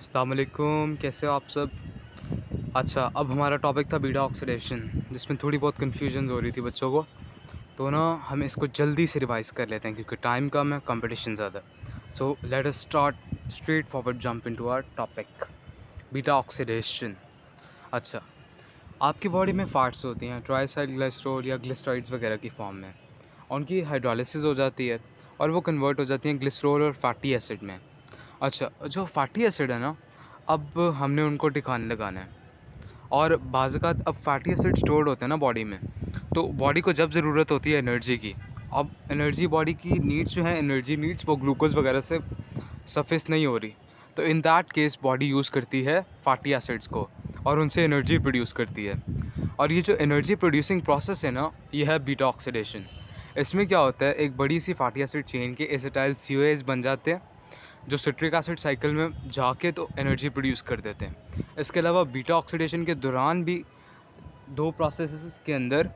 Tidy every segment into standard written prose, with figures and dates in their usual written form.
अस्सलाम वालेकुम, कैसे हो आप सब? अच्छा, अब हमारा टॉपिक था बीटा ऑक्सीडेशन, जिसमें थोड़ी बहुत कन्फ्यूजन हो रही थी बच्चों को। तो ना हम इसको जल्दी से रिवाइज़ कर लेते हैं क्योंकि टाइम कम है, कंपटीशन ज़्यादा। So let us start straight forward jump into our topic, beta oxidation. अच्छा, आपकी बॉडी में फैट्स होती हैं ट्राइसाइड ग्लिसरॉल या ग्लिसराइड्स वगैरह की फॉर्म में। उनकी हाइड्रोलिसिस हो जाती है और वो कन्वर्ट हो जाती हैं ग्लिसरॉल और फैटी एसिड में। अच्छा, जो फैटी एसिड है ना, अब हमने उनको ठिकाने लगाना है। और बाज़-औक़ात अब फैटी एसिड स्टोर्ड होते हैं ना बॉडी में, तो बॉडी को जब ज़रूरत होती है एनर्जी की, अब एनर्जी बॉडी की नीड्स जो हैं, एनर्जी नीड्स वो ग्लूकोज़ वगैरह से सफिश नहीं हो रही। तो in that case body use करती है फैटी एसिड्स को और उनसे एनर्जी प्रोड्यूस करती है। और ये जो एनर्जी प्रोड्यूसिंग प्रोसेस है ना, ये है बीटा ऑक्सीडेशन। इसमें क्या होता है, एक बड़ी सी फैटी एसिड चेन के एसिटाइल COAs बन जाते हैं, जो सिट्रिक एसिड साइकिल में जाके तो एनर्जी प्रोड्यूस कर देते हैं। इसके अलावा बीटा ऑक्सीडेशन के दौरान भी दो प्रोसेसेस के अंदर,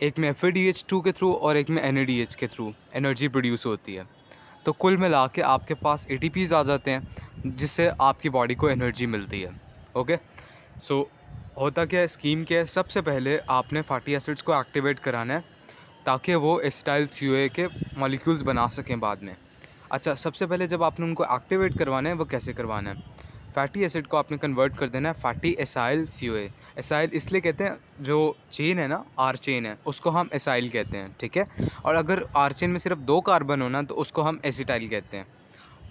एक में FADH2 के थ्रू और एक में NADH के थ्रू एनर्जी प्रोड्यूस होती है। तो कुल मिला के आपके पास ATPs आ जाते हैं, जिससे आपकी बॉडी को एनर्जी मिलती है। ओके, सो होता क्या है, स्कीम क्या है, सबसे पहले आपने फैटी एसिड्स को एक्टिवेट कराना है ताकि वो एसिटाइल CoA के मॉलिक्यूल्स बना सकें बाद में। अच्छा, सबसे पहले जब आपने उनको एक्टिवेट करवाना है, वो कैसे करवाना है, फैटी एसिड को आपने कन्वर्ट कर देना है फैटी एसाइल CoA। एसाइल इसलिए कहते हैं, जो चेन है ना, आर चेन है, उसको हम एसाइल कहते हैं, ठीक है। और अगर आर चेन में सिर्फ 2 कार्बन हो ना, तो उसको हम एसिटाइल कहते हैं।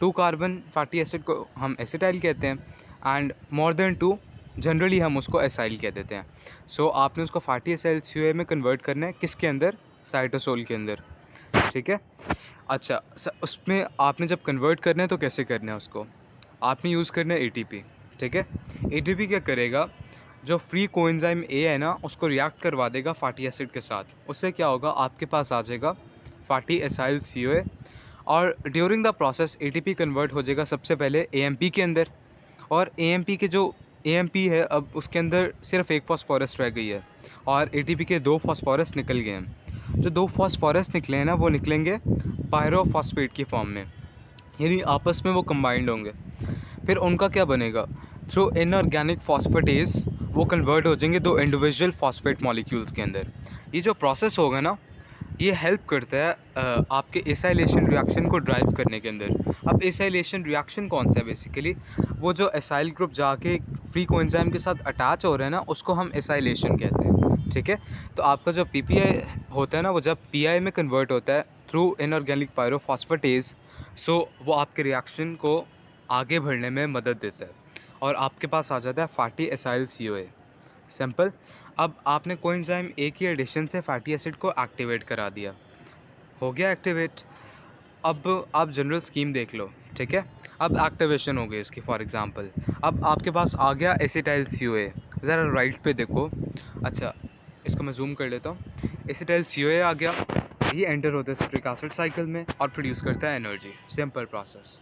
2 कार्बन फैटी एसिड को हम एसिटाइल कहते हैं एंड मोर देन 2 जनरली हम उसको एसाइल कह देते हैं। सो आपने उसको फैटी एसाइल CoA में कन्वर्ट करना है, किसके अंदर, साइटोसोल के अंदर, ठीक है। अच्छा, उसमें आपने जब कन्वर्ट करना है तो कैसे करना है उसको, आपने यूज़ करना है ATP, ठीक है। ATP क्या करेगा, जो फ्री कोएंजाइम A है ना, उसको रिएक्ट करवा देगा फैटी एसिड के साथ। उससे क्या होगा, आपके पास आ जाएगा फैटी एसाइल CoA और during the process ATP convert हो जाएगा सबसे पहले AMP के अंदर। और AMP के जो AMP है, अब उसके अंदर सिर्फ एक फॉस्फोरस रह गई है और ATP के 2 फॉस्फोरस निकल गए हैं। जो 2 फॉस्फोरस निकले हैं ना, वो निकलेंगे पायरोफॉस्फेट की फॉर्म में, यानी आपस में वो कंबाइंड होंगे। फिर उनका क्या बनेगा, थ्रू इनऑर्गेनिक फॉस्फेटेज वो कन्वर्ट हो जाएंगे 2 इंडिविजुअल फॉस्फेट मॉलिक्यूल्स के अंदर। ये जो प्रोसेस होगा ना, ये हेल्प करता है आपके एसाइलेशन रिएक्शन को ड्राइव करने के अंदर। अब एसाइलेशन रिएक्शन कौन सा है, बेसिकली वो जो एसाइल ग्रुप जाके फ्री कोएंजाइम के साथ अटैच हो रहा है ना, उसको हम एसाइलेशन कहते हैं, ठीक है। तो आपका जो PPI होता है ना, वो जब PI में कन्वर्ट होता है थ्रू इनऑर्गेनिक पायरोफॉस्फेटेज, सो वो आपके रिएक्शन को आगे बढ़ने में मदद देता है और आपके पास आ जाता है फैटी एसाइल CoA, सिंपल। अब आपने कोएंजाइम A की एडिशन से फैटी एसिड को एक्टिवेट करा दिया, हो गया एक्टिवेट। अब आप जनरल स्कीम देख लो, ठीक है। अब एक्टिवेशन हो गई इसकी, फॉर एग्जांपल अब आपके पास आ गया एसिटाइल CoA, ज़रा राइट पे देखो। अच्छा, इसको मैं जूम कर लेता हूँ। एसिटाइल CoA आ गया, ये एंटर होता है सिट्रिक एसिड साइकिल में और प्रोड्यूस करता है एनर्जी, सिंपल प्रोसेस।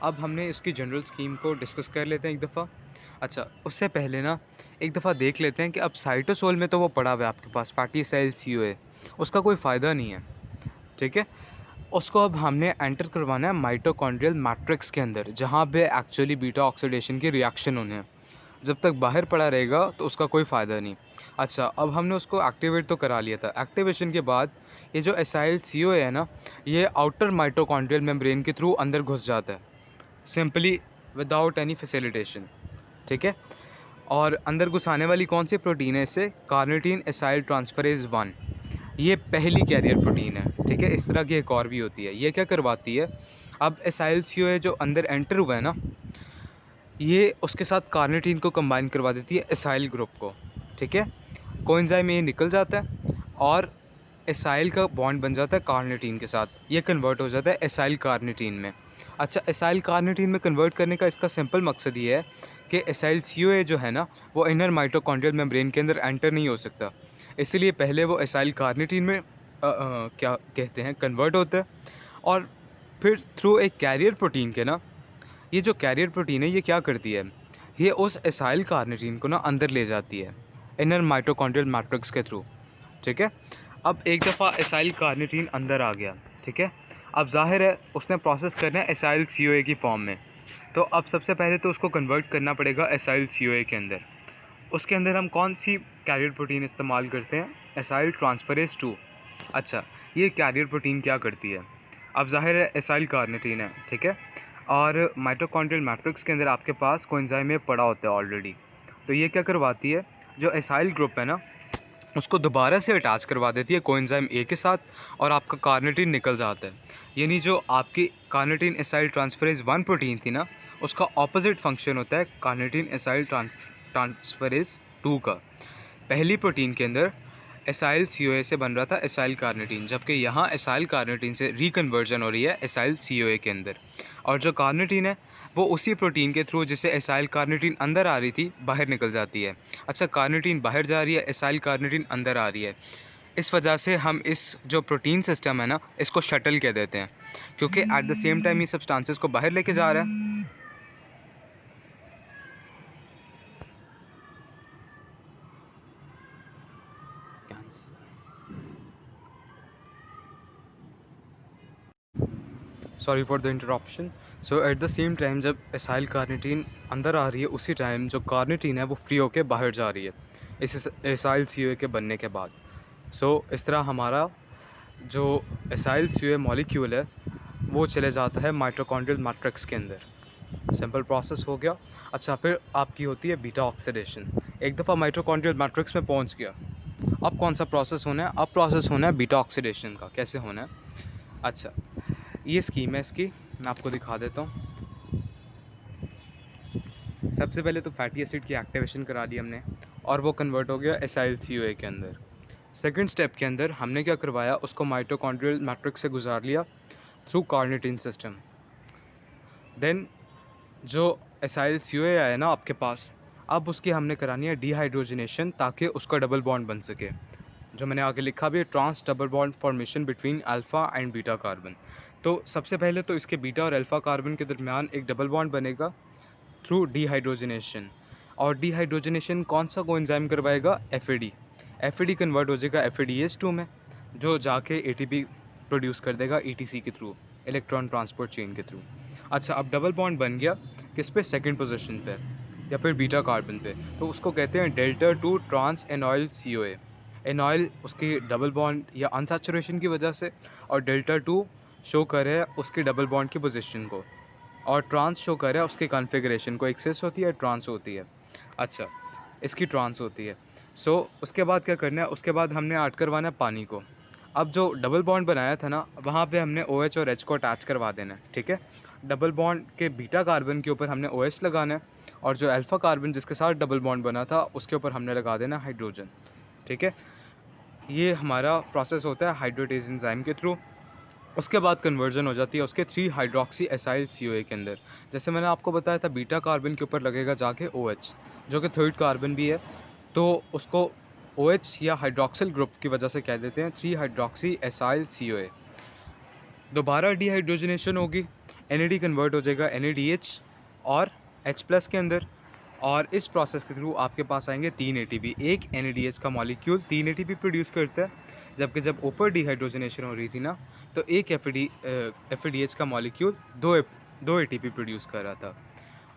अब हमने इसकी जनरल स्कीम को डिस्कस कर लेते हैं एक दफ़ा। अच्छा, उससे पहले ना एक दफ़ा देख लेते हैं कि अब साइटोसोल में तो वो पड़ा हुआ है आपके पास फैटी एसाइल CoA, उसका कोई फ़ायदा नहीं है, ठीक है। उसको अब हमने एंटर करवाना है माइटोकॉन्ड्रियल मैट्रिक्स के अंदर, जहाँ पे एक्चुअली बीटा ऑक्सीडेशन की रिएक्शन होने हैं। जब तक बाहर पड़ा रहेगा तो उसका कोई फ़ायदा नहीं। अच्छा, अब हमने उसको एक्टिवेट तो करा लिया था। एक्टिवेशन के बाद ये जो एसाइल CoA है ना, ये आउटर माइटोकॉन्ड्रियल मेम्ब्रेन के थ्रू अंदर घुस जाता है, सिंपली विदाउट एनी फैसिलिटेशन, ठीक है। और अंदर घुसाने वाली कौन सी प्रोटीन है इससे, कार्निटीन एसाइल ट्रांसफरेज 1, ये पहली कैरियर प्रोटीन है, ठीक है। इस तरह की एक और भी होती है। ये क्या करवाती है, अब एसाइल CoA जो अंदर एंटर हुआ है ना, ये उसके साथ कार्निटीन को कंबाइन करवा देती है एसाइल ग्रुप को, ठीक है। कोएंजाइम ये निकल जाता है और एसाइल का बॉन्ड बन जाता है कार्निटीन के साथ, ये कन्वर्ट हो जाता है एसाइल कार्निटीन में। अच्छा, एसाइल कार्निटीन में कन्वर्ट करने का इसका सिंपल मकसद ये है कि एसाइल CoA जो है ना, वो इनर माइटोकॉन्ड्रियल मेम्ब्रेन के अंदर एंटर नहीं हो सकता, इसलिए पहले वो एसाइल कार्निटीन में क्या कहते हैं, कन्वर्ट होता है। और फिर थ्रू एक कैरियर प्रोटीन के ना, ये जो कैरियर प्रोटीन है ये क्या करती है, ये उस एसाइल कार्निटीन को ना अंदर ले जाती है इनर माइटोकॉन्ड्रियल मैट्रिक्स के थ्रू, ठीक है। अब एक दफ़ा एसाइल कार्निटीन अंदर आ गया, ठीक है। अब जाहिर है उसने प्रोसेस करना है एसाइल CoA की फॉर्म में, तो अब सबसे पहले तो उसको कन्वर्ट करना पड़ेगा एसाइल CoA के अंदर। उसके अंदर हम कौन सी कैरियर प्रोटीन इस्तेमाल करते हैं? Acyl transferase 2। अच्छा, ये कैरियर प्रोटीन क्या करती है? अब जाहिर है एसाइल कार्निटीन है, ठीक है, और माइटोकॉन्ड्रियल मैट्रिक्स के अंदर आपके पास कोएंजाइम में पड़ा होता है ऑलरेडी। तो ये क्या करवाती है, जो एसाइल ग्रुप है ना, उसको दोबारा से अटैच करवा देती है कोएंजाइम ए के साथ, और आपका कार्निटीन निकल जाता है। यानी जो आपकी कार्निटीन एसाइल ट्रांसफरेज 1 प्रोटीन थी ना, उसका ऑपोजिट फंक्शन होता है कार्निटीन एसाइल ट्रांसफरेज 2 का। पहली प्रोटीन के अंदर एसाइल CoA से बन रहा था एसाइल कार्निटीन, जबकि यहाँ एसाइल कार्निटीन से रिकन्वर्जन हो रही है एसाइल CoA के अंदर। और जो कार्निटीन है वो उसी प्रोटीन के थ्रू जिससे एसाइल कार्निटीन अंदर आ रही थी बाहर निकल जाती है। अच्छा, कार्निटीन बाहर जा रही है, एसाइल कार्निटीन अंदर आ रही है। इस वजह से हम इस जो प्रोटीन सिस्टम है ना, इसको शटल कह देते हैं, क्योंकि एट द सेम टाइम ये सब्सटेंसेस को बाहर लेके जा रहा है। Sorry for the interruption. So at the same time जब एसाइल कार्निटीन अंदर आ रही है, उसी टाइम जो कार्निटीन है वो फ्री होके बाहर जा रही है इस एसाइल CoA के बनने के बाद। सो इस तरह हमारा जो एसाइल CoA मॉलिक्यूल है वो चले जाता है माइटोकॉन्ड्रियल मैट्रिक्स के अंदर। सिंपल प्रोसेस हो गया। अच्छा, फिर आपकी होती है बीटा ऑक्सीडेशन। एक दफ़ा माइटोकॉन्ड्रियल मैट्रिक्स में पहुंच गया, अब कौन सा प्रोसेस होना है? अब प्रोसेस होना है बीटा ऑक्सीडेशन का। कैसे होना है? अच्छा, ये स्कीम है इसकी, मैं आपको दिखा देता हूँ। सबसे पहले तो फैटी एसिड की एक्टिवेशन करा दी हमने, और वो कन्वर्ट हो गया एसाइल CoA के अंदर। सेकंड स्टेप के अंदर हमने क्या करवाया, उसको माइटोकॉन्ड्रियल मैट्रिक्स से गुजार लिया थ्रू कार्निटीन सिस्टम। देन जो एसाइल CoA आया ना आपके पास, अब उसकी हमने करानी है डिहाइड्रोजनेशन, ताकि उसका डबल बॉन्ड बन सके। जो मैंने आगे लिखा भी है, trans double bond formation between alpha and beta carbon. तो सबसे पहले तो इसके बीटा और अल्फ़ा कार्बन के दरमियान एक डबल बॉन्ड बनेगा थ्रू डिहाइड्रोजनेशन। और डिहाइड्रोजनेशन कौन सा कोएंजाइम करवाएगा? FAD कन्वर्ट हो जाएगा FADH2 में, जो जाके ATP प्रोड्यूस कर देगा ETC के थ्रू, इलेक्ट्रॉन ट्रांसपोर्ट चेन के थ्रू। अच्छा, अब डबल बॉन्ड बन गया किस पे? सेकंड पोजीशन पे, या फिर बीटा कार्बन पे। तो उसको कहते हैं डेल्टा 2 ट्रांस एनॉयल CoA। एनॉयल उसकी डबल बॉन्ड या अनसैचुरेशन की वजह से, और डेल्टा 2 शो कर रहा है उसकी डबल बॉन्ड की पोजीशन को, और ट्रांस शो कर रहा है उसके कॉन्फ़िगरेशन को। एक्सेस होती है, ट्रांस होती है। अच्छा, इसकी ट्रांस होती है। सो उसके बाद क्या करना है? उसके बाद हमने ऐड करवाना है पानी को। अब जो डबल बॉन्ड बनाया था ना, वहाँ पे हमने OH और H को अटैच करवा देना है, ठीक है। डबल बॉन्ड के बीटा कार्बन के ऊपर हमने OH लगाना है, और जो अल्फ़ा कार्बन जिसके साथ डबल बॉन्ड बना था उसके ऊपर हमने लगा देना हाइड्रोजन, ठीक है। ये हमारा प्रोसेस होता है हाइड्रोटेज एंजाइम के थ्रू। उसके बाद कन्वर्जन हो जाती है उसके 3 हाइड्रोक्सी एसाइल CoA के अंदर। जैसे मैंने आपको बताया था, बीटा कार्बन के ऊपर लगेगा जाके OH, जो कि थर्ड कार्बन भी है, तो उसको OH या हाइड्रोक्सिल ग्रुप की वजह से कह देते हैं 3 हाइड्रोक्सी एसाइल CoA। दोबारा डिहाइड्रोजनेशन होगी, NAD कन्वर्ट हो जाएगा NADH और H+ के अंदर, और इस प्रोसेस के थ्रू आपके पास आएंगे 3 ATP। एक NADH का मॉलिक्यूल 3 ATP प्रोड्यूस करता है, जबकि जब ऊपर डिहाइड्रोजनेशन हो रही थी ना, तो एक FADH का मॉलिक्यूल 2 ATP प्रोड्यूस कर रहा था।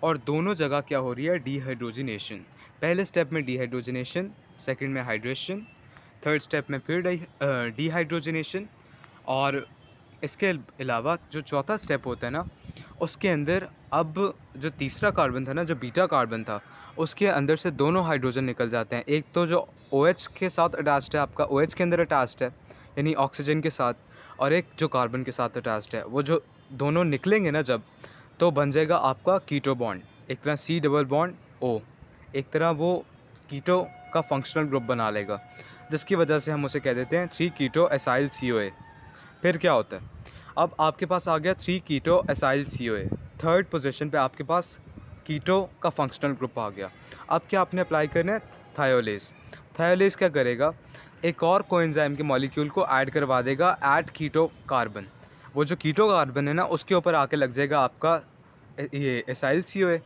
और दोनों जगह क्या हो रही है? डिहाइड्रोजनेशन। पहले स्टेप में डिहाइड्रोजनेशन, सेकंड में हाइड्रेशन, थर्ड स्टेप में फिर डिहाइड्रोजनेशन, और इसके अलावा जो चौथा स्टेप होता है ना, उसके अंदर अब जो तीसरा कार्बन था ना, जो बीटा कार्बन था, उसके अंदर से दोनों हाइड्रोजन निकल जाते हैं। एक तो जो OH के साथ अटैच्ड है, आपका OH के अंदर अटैच्ड है यानी ऑक्सीजन के साथ, और एक जो कार्बन के साथ अटैच्ड है, वो जो दोनों निकलेंगे ना जब, तो बन जाएगा आपका कीटो बॉन्ड, एक तरह C डबल बॉन्ड O, एक तरह वो कीटो का फंक्शनल ग्रुप बना लेगा, जिसकी वजह से हम उसे कह देते हैं 3 कीटो एसाइल CoA। फिर क्या होता है? अब आपके पास आ गया 3 कीटो एसाइल CoA, थर्ड पोजीशन पे आपके पास कीटो का फंक्शनल ग्रुप आ गया। अब क्या आपने अप्लाई करना है? थायोलेज। थायोलेज क्या करेगा? एक और कोएंजाइम के मॉलिक्यूल को ऐड करवा देगा ऐट कीटो कार्बन। वो जो कीटो कार्बन है ना, उसके ऊपर आके लग जाएगा आपका ये एसाइल CoA,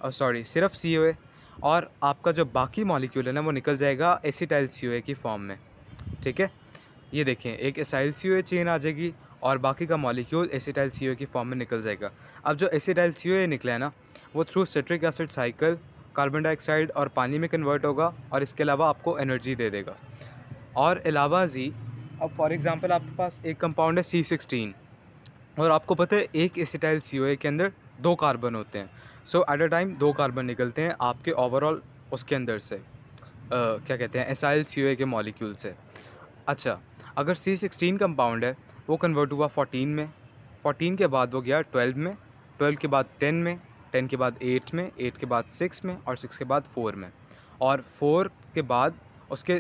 और सॉरी सिर्फ CoA, और आपका जो बाकी मॉलिक्यूल है ना, वो निकल जाएगा एसिटाइल CoA की फॉर्म में, ठीक है। ये देखें, एक एसाइल CoA चेन आ जाएगी, और बाकी का मॉलिक्यूल एसिटाइल CoA की फॉर्म में निकल जाएगा। अब जो एसिटाइल CoA निकला है ना, वो through citric acid cycle carbon dioxide और पानी में कन्वर्ट होगा और इसके अलावा आपको एनर्जी दे देगा। और अलावा जी, अब फॉर एग्जांपल आपके पास एक कंपाउंड है C16 और आपको पता है एक एसिटाइल CoA के अंदर 2 कार्बन होते हैं। सो एट अ टाइम 2 कार्बन निकलते हैं आपके ओवरऑल उसके अंदर से क्या कहते हैं, एसाइल CoA के मॉलिक्यूल से। अच्छा, अगर C16 कंपाउंड है, वो कन्वर्ट हुआ 14 में, 14 के बाद वो गया 12 में, 12 के बाद 10 में, 10 के बाद 8 में, 8 के बाद 6 में और 6 के बाद 4 में, और 4 के बाद उसके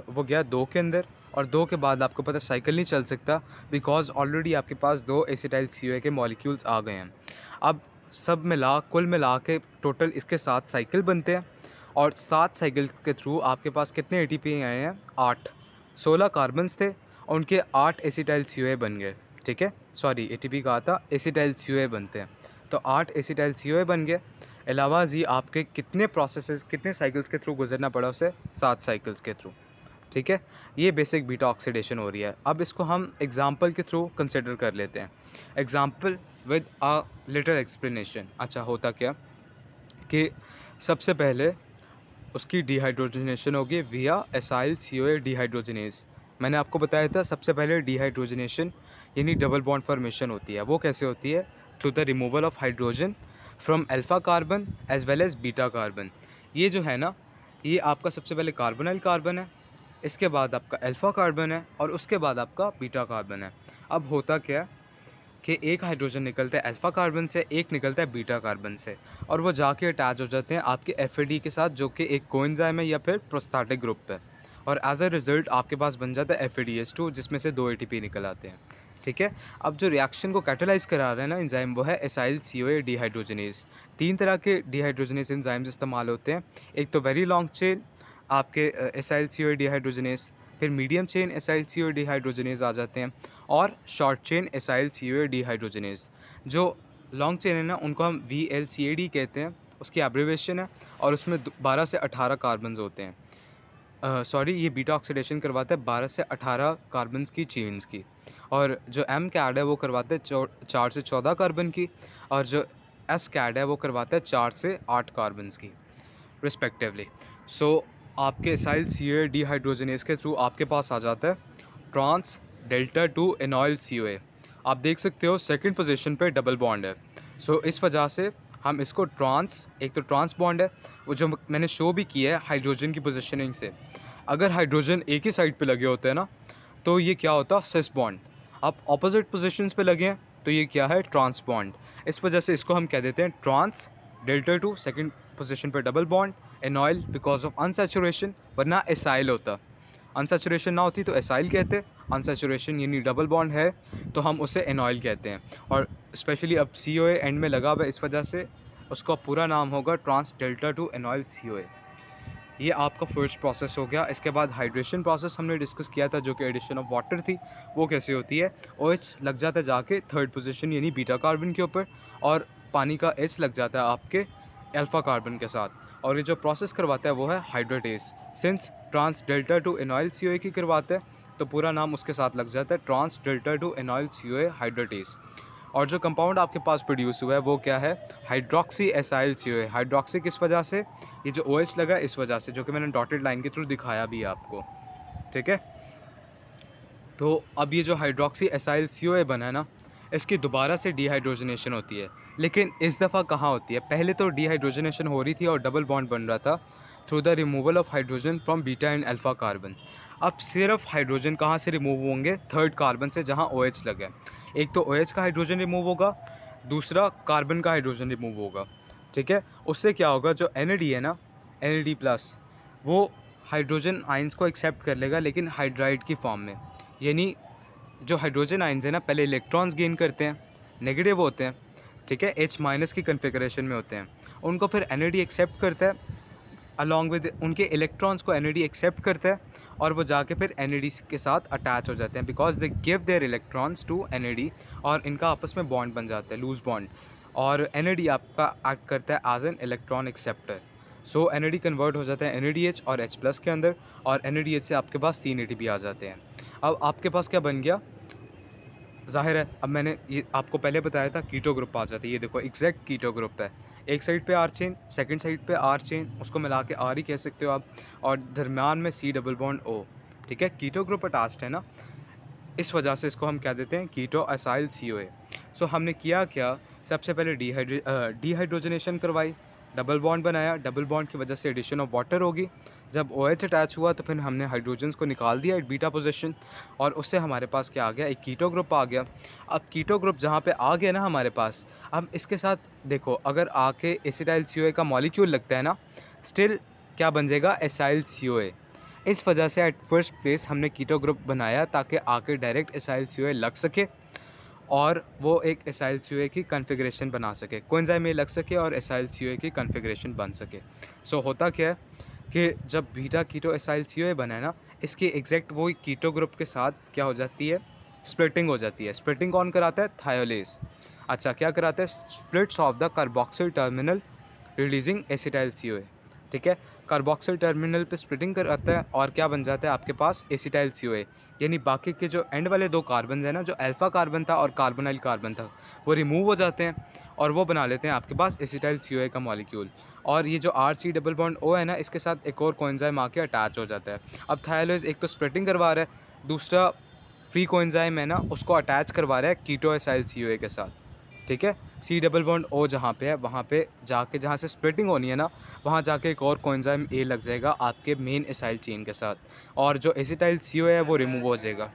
वो गया 2 के अंदर, और 2 के बाद आपको पता साइकिल नहीं चल सकता बिकॉज ऑलरेडी आपके पास 2 एसिटाइल CoA के मॉलिक्यूल्स आ गए हैं। अब सब मिला कुल मिला के टोटल इसके 7 साइकिल बनते हैं, और 7 साइकिल के थ्रू आपके पास कितने ATP आए हैं? 8। 16 कार्बन्स थे और उनके 8 एसिटाइल CoA बन गए। ठीक है, सॉरी ATP कहा था, एसिटाइल CoA बनते हैं, तो 8 एसिटाइल CoA बन गए। अलावा जी आपके कितने प्रोसेसेस, कितने साइकिल्स के थ्रू गुजरना पड़ा उसे? 7 साइकिल्स के थ्रू। ठीक है, ये बेसिक बीटा ऑक्सीडेशन हो रही है। अब इसको हम एग्जाम्पल के थ्रू कंसिडर कर लेते हैं। Example with a little explanation. अच्छा, होता क्या कि सबसे पहले उसकी डिहाइड्रोजनेशन होगी विया एसाइल CoA डिहाइड्रोजनेज। मैंने आपको बताया था सबसे पहले डिहाइड्रोजनेशन यानी डबल बॉन्ड फॉर्मेशन होती है। वो कैसे होती है? Through the removal of hydrogen from alpha carbon as well as beta carbon. ये जो है ना, ये आपका सबसे पहले कार्बोनाइल कार्बन है, इसके बाद आपका अल्फा कार्बन है और उसके बाद आपका बीटा कार्बन है। अब होता क्या है कि एक हाइड्रोजन निकलता है अल्फा कार्बन से, एक निकलता है बीटा कार्बन से, और वो जाके अटैच हो जाते हैं आपके FAD के साथ, जो कि एक कोएंजाइम है या फिर प्रोस्टैटिक ग्रुप पे, और एज अ रिजल्ट आपके पास बन जाता है FADH2, जिसमें से 2 ATP निकल आते हैं। ठीक है, अब जो रिएक्शन को कैटालाइज करा रहा है ना एंजाइम, वो है एसाइल CoA डिहाइड्रोजनेज। 3 तरह के डिहाइड्रोजनेज एंजाइम्स इस्तेमाल होते हैं। एक तो वेरी लॉन्ग चेन आपके एसाइल CoA डिहाइड्रोजनेज, फिर medium chain acyl CoA dehydrogenase आ जाते हैं, और short chain acyl CoA dehydrogenase. जो लॉन्ग चेन है ना, उनको हम VLCAD कहते हैं, उसकी एब्रिवेशन है, और उसमें 12 से 18 कार्बन्स होते हैं। सॉरी, ये बीटा ऑक्सीडेशन करवाता है 12 से 18 कार्बन्स की चेन्स की, और जो MCAD है वो करवाता है 4 से 14 कार्बन की, और जो SCAD है वो करवाता है 4 से 8 कार्बन्स की रिस्पेक्टिवली। सो आपके एसाइल CoA डिहाइड्रोजनेज के थ्रू आपके पास आ जाता है ट्रांस डेल्टा 2 एनॉयल CoA। आप देख सकते हो सेकंड पोजीशन पे डबल बॉन्ड है। सो इस वजह से हम इसको ट्रांस, एक तो ट्रांस बॉन्ड है, वो जो मैंने शो भी किया है हाइड्रोजन की पोजीशनिंग से। अगर हाइड्रोजन एक ही साइड पे लगे होते हैं ना, तो ये क्या होता? Cis bond. आप ऑपोजिट पोजीशंस पे लगे हैं तो ये क्या है? Trans bond. इस वजह से इसको हम कह देते हैं ट्रांस डेल्टा 2 सेकंड पोजीशन पे double bond enoyl because of unsaturation, वरना एसाइल होता। अनसैचुरेशन ना होती तो एसाइल कहते, अनसैचुरेशन यानी डबल बॉन्ड है तो हम उसे एनॉयल कहते हैं। और स्पेशली अब CoA एंड में लगा हुआ है, इस वजह से उसका पूरा नाम होगा ट्रांस डेल्टा 2 एनॉयल CoA। ये आपका फर्स्ट प्रोसेस हो गया। इसके बाद हाइड्रेशन प्रोसेस हमने डिस्कस किया था, जो कि एडिशन ऑफ वाटर थी। वो कैसे होती है? OH लग जाता है जाके थर्ड पोजीशन यानी बीटा कार्बन के ऊपर, और पानी का H लग जाता है आपके अल्फा कार्बन के साथ, और ये जो प्रोसेस करवाता है वो है हाइड्रेटेस। सिंस ट्रांस डेल्टा 2 एनॉयल CoA की करवाता है, तो पूरा नाम उसके साथ लग जाता है ट्रांस डेल्टा 2 एनॉयल CoA हाइड्रेटेस। और जो कंपाउंड आपके पास प्रोड्यूस हुआ है वो क्या है? Hydroxy acyl CoA। हाइड्रोक्सी किस वजह से? ये जो OH लगा इस वजह से, जो कि मैंने डॉटेड लाइन के थ्रू दिखाया भी है आपको। ठीक है, तो अब ये जो हाइड्रोक्सी एसाइल CoA बना है ना, इसकी दोबारा से डिहाइड्रोजनेशन होती है, लेकिन इस दफ़ा कहाँ होती है? पहले तो डिहाइड्रोजनेशन हो रही थी और डबल बॉन्ड बन रहा था through the removal of hydrogen from beta and alpha carbon. अब सिर्फ हाइड्रोजन कहाँ से रिमूव होंगे? थर्ड कार्बन से, जहाँ OH लगे। एक तो OH का हाइड्रोजन रिमूव होगा, दूसरा कार्बन का हाइड्रोजन रिमूव होगा। ठीक है, उससे क्या होगा? जो NAD है ना, NAD प्लस, वो हाइड्रोजन आइंस को एक्सेप्ट कर लेगा, लेकिन हाइड्राइड की फॉर्म में। यानी जो हाइड्रोजन आइंस है ना, पहले इलेक्ट्रॉन्स गेन करते हैं, नेगेटिव होते हैं, ठीक है, H माइनस की कन्फिगरेशन में होते हैं, उनको फिर NAD एक्सेप्ट करता है, अलॉन्ग विद उनके इलेक्ट्रॉन्स को NAD एक्सेप्ट करता है, और वो जाके फिर NAD के साथ अटैच हो जाते हैं because they give their electrons to NAD, और इनका आपस में बॉन्ड बन जाता है, लूज बॉन्ड, और NAD आपका एक्ट करता है as an electron acceptor. So NAD convert हो जाता है NADH और H प्लस के अंदर, और NADH से आपके पास 3 ATP आ जाते हैं। अब आपके पास क्या बन गया? ज़ाहिर है अब मैंने ये आपको पहले बताया था कीटो ग्रुप आ जाता है, ये देखो एग्जैक्ट कीटो ग्रुप है। एक साइड पे आर चेन, सेकंड साइड पे आर चेन, उसको मिला के आर ही कह सकते हो आप, और दरमियान में सी डबल बॉन्ड ओ। ठीक है, कीटो ग्रुप अटैच्ड है ना, इस वजह से इसको हम क्या देते हैं, कीटो एसाइल COA। सो हमने किया क्या, सबसे पहले डीहाइड्रोजनेशन करवाई, डबल बॉन्ड बनाया, डबल बॉन्ड की वजह से एडिशन ऑफ वाटर होगी। जब OH अटैच हुआ तो फिर हमने हाइड्रोजन्स को निकाल दिया एट बीटा पोजीशन, और उससे हमारे पास क्या आ गया, एक कीटो ग्रुप आ गया। अब कीटो ग्रुप जहाँ पे आ गया ना हमारे पास, अब इसके साथ देखो अगर आके एसिटाइल COA का मॉलिक्यूल लगता है ना, स्टिल क्या बन जाएगा, एसाइल COA। इस वजह से एट फर्स्ट प्लेस हमने कीटो ग्रुप बनाया ताकि आके डायरेक्ट एसाइल COA लग सके और वो एक एसाइल COA की कॉन्फ़िगरेशन बना सके, कोएंजाइम में लग सके और एसाइल COA की कॉन्फ़िगरेशन बन सके। सो होता क्या है कि जब बीटा कीटो एसाइल COA बना है ना, इसकी एग्जैक्ट वो कीटो ग्रुप के साथ क्या हो जाती है, स्प्लिटिंग हो जाती है। स्प्लिटिंग कौन कराता है, थायोलेज। अच्छा, क्या कराता है, splits of the carboxyl terminal releasing acetyl COA। ठीक है, कार्बोक्सिल टर्मिनल पे स्प्लिटिंग कराता है और क्या बन जाता है आपके पास, एसिटाइल COA। यानी बाकी के जो एंड वाले दो कार्बन है ना, जो अल्फा कार्बन था और कार्बोनाइल कार्बन था, वो रिमूव हो जाते हैं और वो बना लेते हैं आपके पास एसिटाइल COA का मॉलिक्यूल। और ये जो RC डबल बॉन्ड O है ना, इसके साथ एक और कोएंजाइम आके अटैच हो जाता है। अब थायोलेज एक तो स्प्लिटिंग करवा रहा है, दूसरा फ्री कोएंजाइम है ना, उसको अटैच करवा रहा है कीटो एसाइल COA के साथ। ठीक है, C डबल बॉन्ड O जहाँ पे है, वहाँ पे जाके जहाँ से स्प्लिटिंग होनी है ना, वहाँ जाके एक और कोएंजाइम A लग जाएगा आपके मेन एसाइल चेन के साथ, और जो एसिटाइल COA है वो रिमूव हो जाएगा।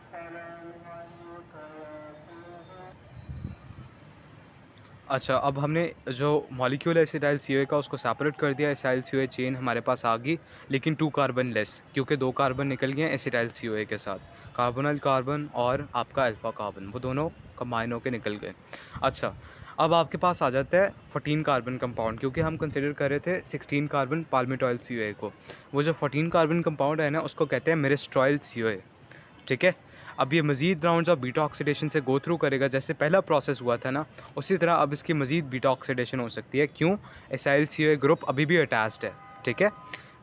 अच्छा, अब हमने जो मॉलिक्यूल है एसिटाइल COA का, उसको सेपरेट कर दिया, एसाइल COA चेन हमारे पास आ गई, लेकिन 2 कार्बन लेस, क्योंकि 2 कार्बन निकल गए हैं एसिटाइल COA के साथ। कार्बोनाइल कार्बन और आपका अल्फा कार्बन, वो दोनों कंबाइन होकर निकल गए। अच्छा, अब आपके पास आ जाता है 14 कार्बन कंपाउंड, क्योंकि हम कंसिडर कर रहे थे 16 कार्बन पाल्मिटॉइल COA को। वो जो 14 कार्बन कंपाउंड है ना, उसको कहते हैं मिरिस्ट्रॉयल COA। ठीक है, अब ये मज़ीद राउंड्स ऑफ बीटा ऑक्सीडेशन से गो थ्रू करेगा, जैसे पहला प्रोसेस हुआ था ना, उसी तरह अब इसकी मज़ीद बीटा ऑक्सीडेशन हो सकती है। क्यों, एसाइल COA ग्रुप अभी भी अटैच्ड है। ठीक है,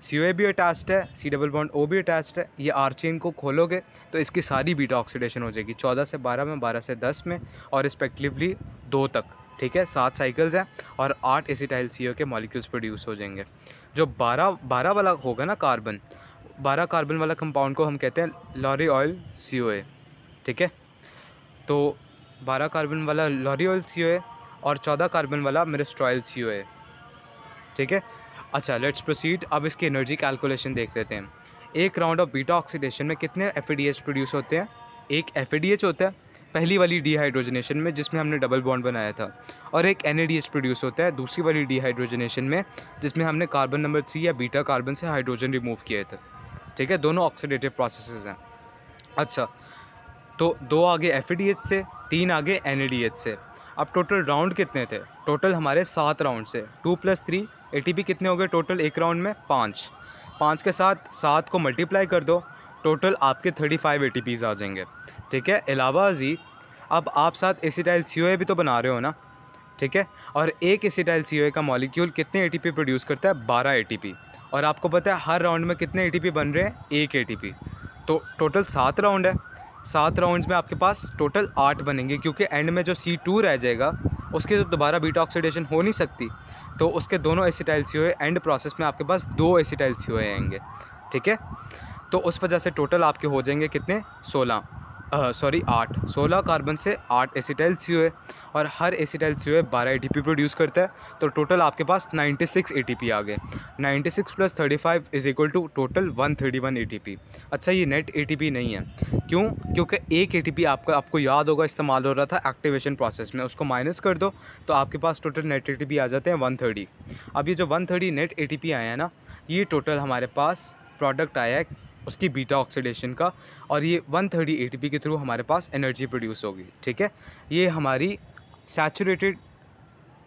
COA भी अटैच्ड है, C डबल बॉन्ड O भी अटैच्ड है। ये आर चेन को खोलोगे तो इसकी सारी बीटा ऑक्सीडेशन हो जाएगी, 14 से 12 में, 12 से 10 में, और रिस्पेक्टिवली 2 तक। ठीक है, 7 साइकिल्स हैं और 8 एसिटाइल COA के मॉलिक्यूल्स प्रोड्यूस हो जाएंगे। जो 12 वाला होगा ना कार्बन, 12 कार्बन वाला कंपाउंड को हम कहते हैं लॉरिऑयल COA। ठीक है, तो 12 कार्बन वाला लॉरिऑयल COA और 14 कार्बन वाला मिरिस्ट्रॉयल COA। ठीक है, अच्छा लेट्स प्रोसीड। अब इसकी एनर्जी कैलकुलेशन देख लेते हैं। एक राउंड ऑफ बीटा ऑक्सीडेशन में कितने FADH प्रोड्यूस होते हैं, एक FADH होता है पहली वाली डीहाइड्रोजनेशन में, जिसमें हमने डबल बॉन्ड बनाया था, और एक NADH प्रोड्यूस होता है दूसरी वाली डीहाइड्रोजनेशन में, जिसमें हमने कार्बन नंबर 3 या बीटा कार्बन से हाइड्रोजन रिमूव किए थे। ठीक है, दोनों ऑक्सीडेटिव प्रोसेसेस हैं। अच्छा, तो 2 आगे FADH से, 3 आगे NADH से। अब टोटल राउंड कितने थे, टोटल हमारे 7 राउंड से, 2 + 3 ATP कितने हो गए टोटल एक राउंड में, 5। 5 के साथ 7 को मल्टीप्लाई कर दो, टोटल आपके 35 ATPs आ जाएंगे। ठीक है, अलावा जी अब आप साथ एसिटाइल COA भी तो बना रहे हो ना। ठीक है, और एक एसिटाइल COA का मॉलिक्यूल कितने ATP प्रोड्यूस करता है, 12 ATP। और आपको पता है हर राउंड में कितने ATP बन रहे हैं, 1 ATP। तो टोटल 7 राउंड है, 7 राउंड्स में आपके पास टोटल 8 बनेंगे, क्योंकि एंड में जो C2 रह जाएगा उसकी तो दोबारा बीटा ऑक्सीडेशन हो नहीं सकती, तो उसके दोनों एसिटाइल COA एंड प्रोसेस में आपके पास 2 एसिटाइल COA आएंगे। ठीक है, तो उस वजह से टोटल आपके हो जाएंगे कितने, 8। 16 कार्बन से 8 एसिटाइल COA, और हर एसिटाइल COA 12 ATP प्रोड्यूस करता है, तो टोटल आपके पास 96 ATP आ गए। 96 + 35 = टोटल 131 ATP। अच्छा, ये नेट ATP नहीं है, क्यों, क्योंकि एक ATP आपको याद होगा इस्तेमाल हो रहा था एक्टिवेशन प्रोसेस में, उसको माइनस कर दो तो आपके पास टोटल नेट ATP आ जाते हैं 130। अब ये जो 130 नेट ATP आया है ना, ये टोटल हमारे पास प्रोडक्ट आया है उसकी बीटा ऑक्सीडेशन का, और ये 130 ATP के थ्रू हमारे पास एनर्जी प्रोड्यूस होगी। ठीक है, ये हमारी सैचुरेटेड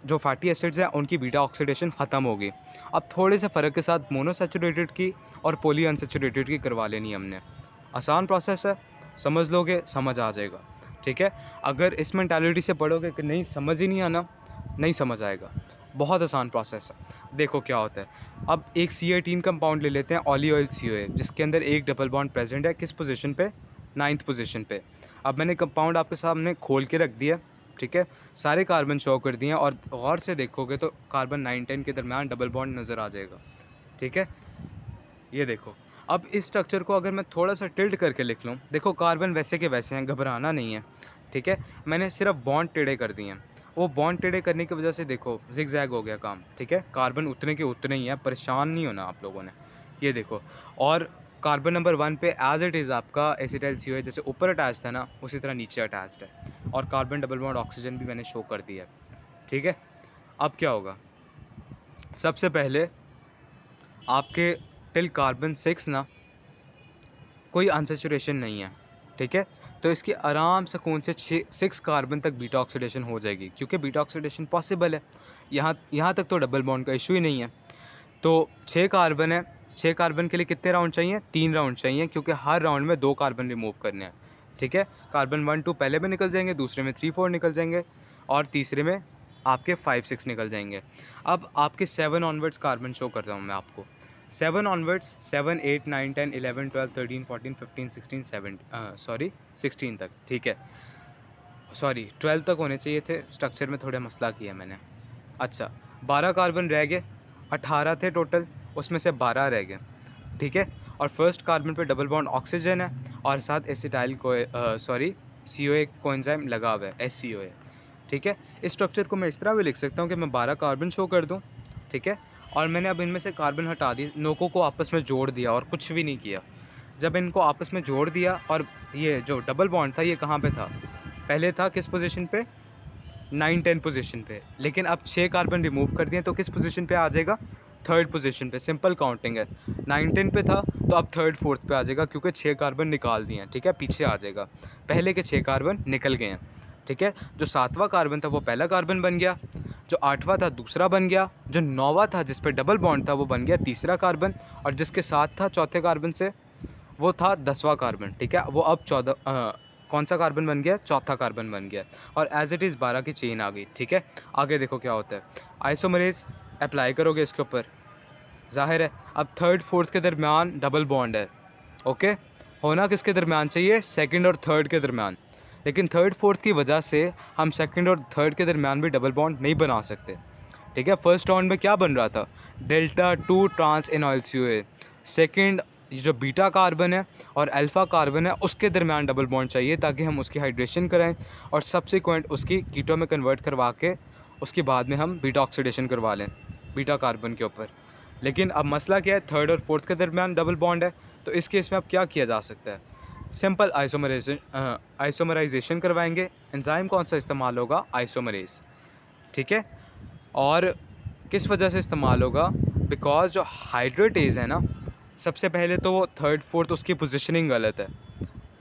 जो फैटी एसिड्स हैं उनकी बीटा ऑक्सीडेशन ख़त्म होगी। अब थोड़े से फ़र्क के साथ मोनोसैचुरेटेड की और पॉली अनसैचुरेटेड की करवा लेनी है हमने। आसान प्रोसेस है, समझ लोगे समझ आ जाएगा। ठीक है, अगर इस मेंटालिटी से पढ़ोगे कि नहीं समझ ही नहीं आना, नहीं समझ आएगा। बहुत आसान प्रोसेस है। देखो क्या होता है, अब एक C18 कंपाउंड ले लेते हैं, ऑलिऑयल COA, जिसके अंदर एक डबल बॉन्ड प्रेजेंट है, किस पोजीशन पे, 9th पोजीशन पे। अब मैंने कंपाउंड आपके सामने खोल के रख दिया, ठीक है, सारे कार्बन शो कर दिए हैं और गौर से देखोगे तो कार्बन 9-10 के दरमियान डबल बॉन्ड नज़र आ जाएगा, ठीक है। ये देखो, अब इस स्ट्रक्चर को अगर मैं थोड़ा सा टिल्ट करके लिख लूँ, देखो कार्बन वैसे के वैसे हैं, घबराना नहीं है, ठीक है। मैंने सिर्फ बॉन्ड टेढ़े कर दिए हैं, वो बॉन्ड टेढ़े करने की वजह से देखो जिगजैग हो गया काम, ठीक है। कार्बन उतने के उतने ही हैं, परेशान नहीं होना आप लोगों ने। ये देखो, और कार्बन नंबर 1 पे एज इट इज़ आपका एसिटाइल COA जैसे ऊपर अटैच था ना, उसी तरह नीचे अटैच्ड है, और कार्बन डबल बॉन्ड ऑक्सीजन भी मैंने शो कर दिया है, ठीक है। अब क्या होगा, सबसे पहले आपके टिल कार्बन 6 ना कोई अनसैचुरेशन नहीं है, ठीक है। तो इसकी आराम से कौन से 6 कार्बन तक बीटा ऑक्सीडेशन हो जाएगी, क्योंकि बीटा ऑक्सीडेशन पॉसिबल है। यहाँ तक तो डबल बॉन्ड का इशू ही नहीं है। तो 6 कार्बन है, 6 कार्बन के लिए कितने राउंड चाहिए, 3 राउंड चाहिए, क्योंकि हर राउंड में 2 कार्बन रिमूव करने हैं, ठीक है। कार्बन 1-2 पहले में निकल जाएंगे, दूसरे में 3-4 निकल जाएंगे, और तीसरे में आपके 5-6 निकल जाएंगे। अब आपके 7 ऑनवर्ड्स कार्बन शो कर रहा हूँ मैं आपको। 7 ऑनवर्ड्स, 7, 8, 9, 10, 11, 12, 13, 14, 15, 16, 16 तक, ठीक है। सॉरी 12 तक होने चाहिए थे, स्ट्रक्चर में थोड़ा मसला किया मैंने। अच्छा, 12 कार्बन रह गए, 18 थे टोटल, उसमें से 12 रह गए, ठीक है। और फर्स्ट कार्बन पे डबल बॉन्ड ऑक्सीजन है और साथ एसिटाइल को COA कोएंजाइम लगा हुआ है, SCOA, ठीक है। इस स्ट्रक्चर को मैं इस तरह भी लिख सकता हूँ कि मैं 12 कार्बन शो कर दूँ, ठीक है, और मैंने अब इनमें से कार्बन हटा दिए, नोकों को आपस में जोड़ दिया और कुछ भी नहीं किया। जब इनको आपस में जोड़ दिया, और ये जो डबल बॉन्ड था ये कहाँ पे था, पहले था किस पोजीशन पे, 9-10 पोजीशन पे, लेकिन अब 6 कार्बन रिमूव कर दिए तो किस पोजीशन पे आ जाएगा, 3rd पोजीशन पे। सिंपल काउंटिंग है, 9-10 पे था तो अब 3rd 4th पे आ जाएगा, क्योंकि 6 कार्बन निकाल दिए हैं, ठीक है, पीछे आ जाएगा, पहले के 6 कार्बन निकल गए हैं, ठीक है। जो 7वां कार्बन था वो पहला कार्बन बन गया, जो 8वां था दूसरा बन गया, जो 9वां था जिस पे डबल बॉन्ड था वो बन गया तीसरा कार्बन, और जिसके साथ था चौथे कार्बन से वो था 10वां कार्बन, ठीक है। वो अब कौन सा कार्बन बन गया, चौथा कार्बन बन गया, और एज इट इज़ 12 की चेन आ गई, ठीक है। आगे देखो क्या होता है, आइसोमरेज अप्लाई करोगे इसके ऊपर, जाहिर है अब 3rd 4th के दरमियान डबल बॉन्ड है, ओके। होना किसके दरमियान चाहिए, 2nd और 3rd के दरमियान, लेकिन 3rd 4th की वजह से हम 2nd और 3rd के दरमियान भी डबल बॉन्ड नहीं बना सकते, ठीक है। फर्स्ट राउंड में क्या बन रहा था, Δ2 ट्रांस एनॉइल COA, सेकेंड जो बीटा कार्बन है और अल्फ़ा कार्बन है उसके दरमियान डबल बॉन्ड चाहिए ताकि हम उसकी हाइड्रेशन कराएं और सब्सिक्वेंट उसकी कीटो में कन्वर्ट करवा के उसके बाद में हम बीटा ऑक्सीडेशन करवा लें बीटा कार्बन के ऊपर। लेकिन अब मसला क्या है, 3rd और 4th के दरमियान डबल बॉन्ड है, तो इस केस में अब क्या किया जा सकता है, सिंपल आइसोमराइजेशन करवाएंगे। एंजाइम कौन सा इस्तेमाल होगा, आइसोमरेज, ठीक है। और किस वजह से इस्तेमाल होगा, बिकॉज जो हाइड्रेटेज है ना, सबसे पहले तो वो 3rd 4th उसकी पोजीशनिंग गलत है,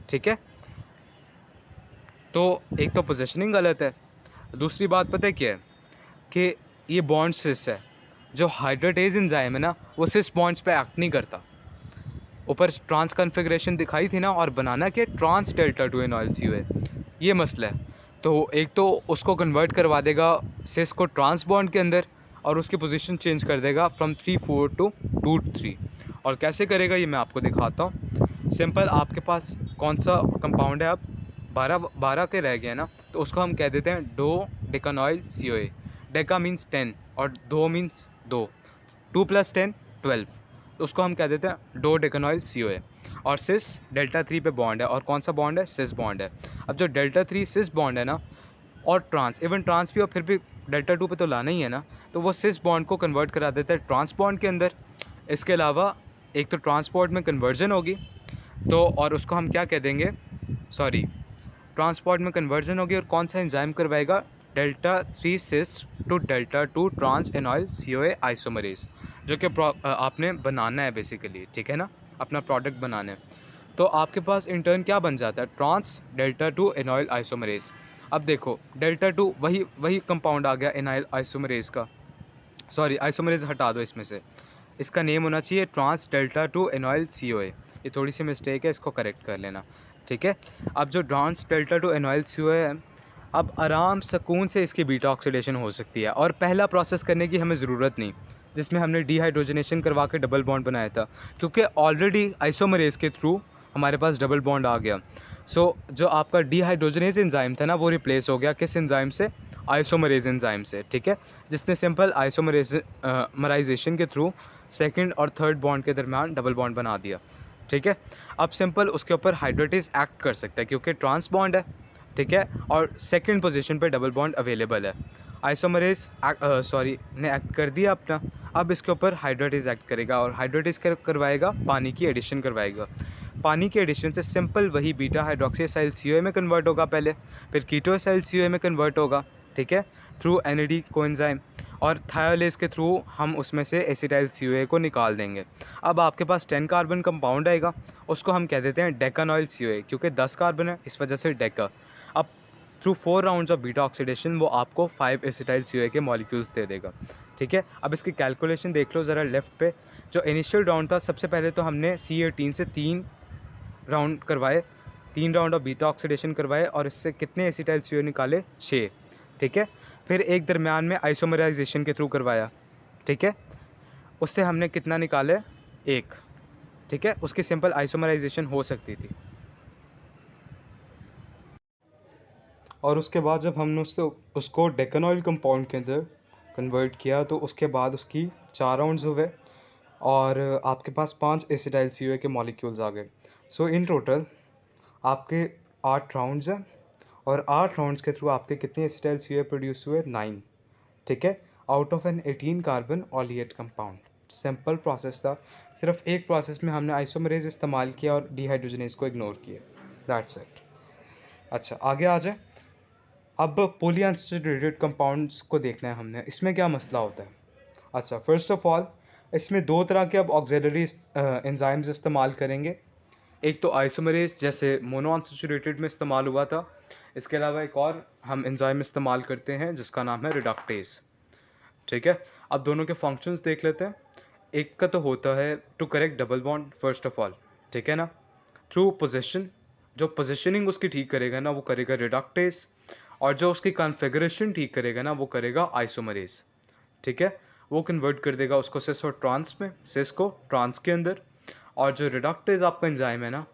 ठीक है। तो एक तो पोजीशनिंग गलत है, दूसरी बात पता है क्या है कि ये बॉन्ड सिस है, जो हाइड्रेटेज एंजाइम है ना वो सिस बॉन्ड्स पे एक्ट नहीं करता। ऊपर ट्रांस कन्फिग्रेशन दिखाई थी ना, और बनाना के ट्रांस Δ2 एनॉइल COA, ये मसला है। तो एक तो उसको कन्वर्ट करवा देगा सिस को ट्रांस बॉन्ड के अंदर, और उसकी पोजीशन चेंज कर देगा फ्रॉम 3-4 टू 2-3। और कैसे करेगा ये मैं आपको दिखाता हूँ। सिंपल, आपके पास कौन सा कंपाउंड है, अब 12 के रह गए ना, तो उसको हम कह देते हैं डो डेकानॉइल COA। डेका मीन्स 10 और दो मीन्स 2, 2 + 10 12, तो उसको हम कह देते हैं डो डेकानॉइल COA। और सिस Δ3 पे बॉन्ड है, और कौन सा बॉन्ड है, सिस बॉन्ड है। अब जो Δ3 सिस बॉन्ड है ना, और ट्रांस, इवन ट्रांस भी, और फिर भी Δ2 पे तो लाना ही है ना, तो वो सिस बॉन्ड को कन्वर्ट करा देता है ट्रांस बॉन्ड के अंदर। इसके अलावा एक तो ट्रांसपोर्ट में कन्वर्जन होगी, तो और उसको हम क्या कह देंगे, सॉरी ट्रांसपोर्ट में कन्वर्जन होगी, और कौन सा एंजाइम करवाएगा, Δ3 सिस टू Δ2 ट्रांस एनॉइल COA आइसोमरेज, जो कि आपने बनाना है बेसिकली, ठीक है ना, अपना प्रोडक्ट बनाना है। तो आपके पास इंटर्न क्या बन जाता है, ट्रांस Δ2 एनॉइल आइसोमरेज। अब देखो Δ2 वही कंपाउंड आ गया एनाइल आइसोमरेज का, सॉरी आइसोमरेज हटा दो इसमें से, इसका नेम होना चाहिए ट्रांस Δ2 एनॉइल COA। ये थोड़ी सी मिस्टेक है, इसको करेक्ट कर लेना, ठीक है। अब जो ट्रांस Δ2 एनॉइल COA है, अब आराम सुकून से इसकी बीटा ऑक्सीडेशन हो सकती है, और पहला प्रोसेस करने की हमें ज़रूरत नहीं जिसमें हमने डिहाइड्रोजनेशन करवा के डबल बॉन्ड बनाया था, क्योंकि ऑलरेडी आइसोमरेज के थ्रू हमारे पास डबल बॉन्ड आ गया। जो आपका डीहाइड्रोजनेज एंजाइम था ना, वो रिप्लेस हो गया किस एंजाइम से? आइसोमरेज एंजाइम से, ठीक है, जिसने सिंपल आइसोमराइजेशन के थ्रू सेकंड और थर्ड बॉन्ड के दरमियान डबल बॉन्ड बना दिया, ठीक है। अब सिंपल उसके ऊपर हाइड्रोटेज एक्ट कर सकता है क्योंकि ट्रांस बॉन्ड है, ठीक है, और सेकंड पोजीशन पे डबल बॉन्ड अवेलेबल है। आइसोमरेज ने एक्ट कर दिया अपना। अब इसके ऊपर हाइड्रोटेज एक्ट करेगा और हाइड्रोटेज करवाएगा, पानी की एडिशन करवाएगा। पानी के एडिशन से सिंपल वही बीटा हाइड्रोक्सी एसाइल CoA में कन्वर्ट होगा पहले, फिर कीटो एसाइल CoA में कन्वर्ट होगा, ठीक है, थ्रू NAD कोएंजाइम, और थायोलेज के थ्रू हम उसमें से एसिटाइल CoA को निकाल देंगे। अब आपके पास 10 कार्बन कंपाउंड आएगा, उसको हम कह देते हैं डेकानॉइल CoA क्योंकि 10 कार्बन है, इस वजह से डेका। अब through 4 rounds of beta oxidation वो आपको 5 एसिटाइल CoA के मॉलिक्यूल्स दे देगा, ठीक है। अब इसकी कैलकुलेशन देख लो ज़रा लेफ्ट पे। जो इनिशियल राउंड था, सबसे पहले तो हमने C18 से 3 राउंड करवाए, 3 राउंड ऑफ बीटा ऑक्सीडेशन करवाए और इससे कितने एसिटाइल CoA निकाले? 6, ठीक है। फिर एक दरमियान में आइसोमराइजेशन के थ्रू करवाया, ठीक है, उससे हमने कितना निकाले? 1, ठीक है, उसकी सिंपल आइसोमराइजेशन हो सकती थी। और उसके बाद जब हमने उसको डेकानॉइल कंपाउंड के अंदर कन्वर्ट किया तो उसके बाद उसकी 4 राउंड्स हुए और आपके पास 5 एसिटाइल CoA के मॉलिक्यूल्स आ गए। सो इन टोटल आपके 8 राउंड्स हैं और 8 राउंड्स के थ्रू आपके कितने एसिटाइल CoA प्रोड्यूस हुए? 9, ठीक है, out of an 18 carbon oleate compound. Simple process था, सिर्फ एक प्रोसेस में हमने आइसोमरेज इस्तेमाल किया और डीहाइड्रोजनेज को इग्नोर किया, दैट्स इट। अच्छा, आगे आ जाए। अब पॉलीअनसैचुरेटेड कंपाउंड्स को देखना है हमने, इसमें क्या मसला होता है। अच्छा, फर्स्ट ऑफ ऑल इसमें 2 तरह के अब ऑक्सिलरी एंजाइम्स इस्तेमाल करेंगे। एक तो आइसोमरेज जैसे मोनोअनसैचुरेटेड में इस्तेमाल हुआ था, इसके अलावा एक और हम एंजाइम इस्तेमाल करते हैं जिसका नाम है रिडक्टेज, ठीक है। अब दोनों के फंक्शंस देख लेते हैं। एक का तो होता है to correct double bond first of all, ठीक है ना, थ्रू पोजीशन। जो पोजीशनिंग उसकी ठीक करेगा ना, वो करेगा रिडक्टेज, और जो उसकी कॉन्फ़िगरेशन ठीक करेगा ना, वो करेगा आइसोमरेज, ठीक है। वो कन्वर्ट कर देगा उसको सिस और ट्रांस में, सिस को ट्रांस के अंदर, और जो रिडक्टेज आपका एंजाइम है ना,